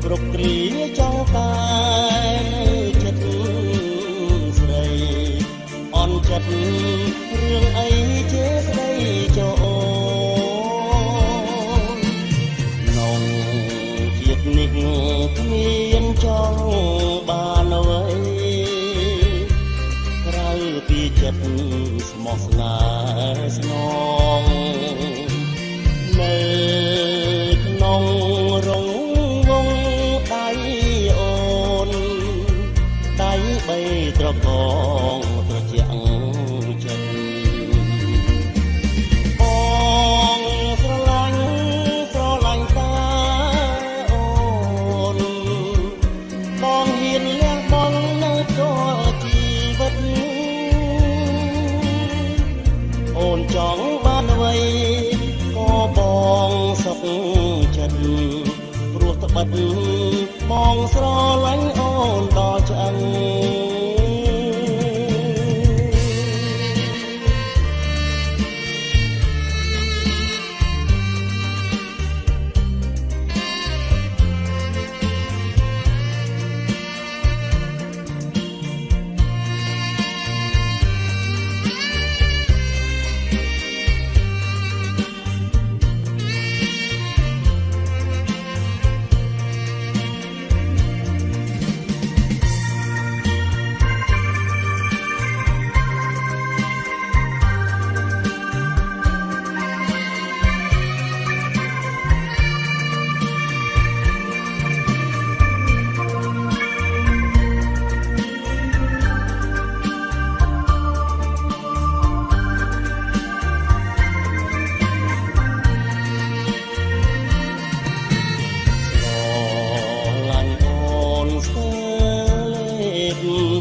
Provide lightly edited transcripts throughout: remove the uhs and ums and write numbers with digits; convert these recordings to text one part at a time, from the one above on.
គ្រប់គ្រាចង់តែចិត្តស្រីអន់ចិត្តរឿងអីជាស្ដីចូលក្នុងជាតិនេះគ្មានចង់បានអ្វីក្រៅពីចិត្តស្មោះស្នេហ៍ស្នងនៅក្នុងរងវងដៃអូនដៃបីត្រកងត្រជាក់ចិត្តបងស្រឡាញ់តាអូនបងហ៊ានលះបង់នៅរាល់ជីវិតអូនចង់បានអ្វីក៏បងសុខចិត្តព្រោះត្បិតបងស្រឡាញ់អូនដល់ឆ្អឹង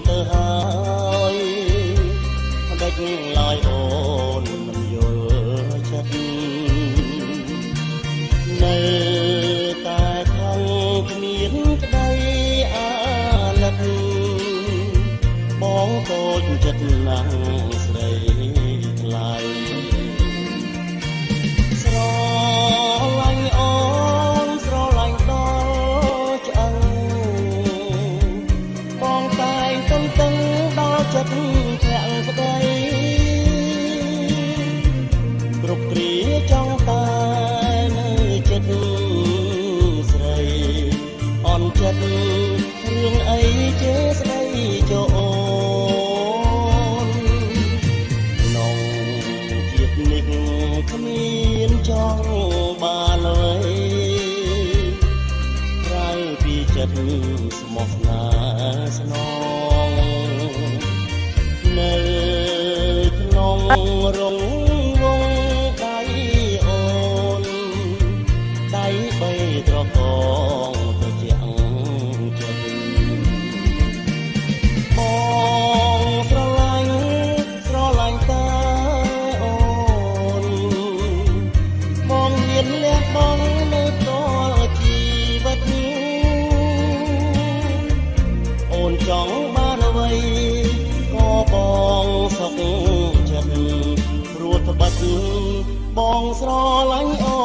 ទៅហើយដេចឡើយអូនមិនយល់ចិត្តនៅតែខំគ្មានក្តីអាណិតបងតូចចិត្តណាស់ស្រីថ្លៃស្រឡាញ់អូនស្រឡាញ់ដល់ឆ្អឹងបងតែងតឹងដល់ចិត្តធាក់ក្តីគ្រប់គ្រាចង់តែនៅចិត្តស្រីអន់ចិត្តរឿងអីជាស្ដីចូលក្នុងជាតិនេះគ្មានចង់បានអ្វីក្រៅពីចិត្តស្មោះស្នេហ៍ស្នងនៅក្នុងរងវងដៃអូនដៃបីត្រកងត្រជាក់ចិត្តបងស្រឡាញ់តាអូនបងហ៊ានលះបង់នៅរាល់ជីវិតអូនចង់បានអ្វីក៏បងសុខចិត្តព្រោះត្បិតបងស្រឡាញ់អូ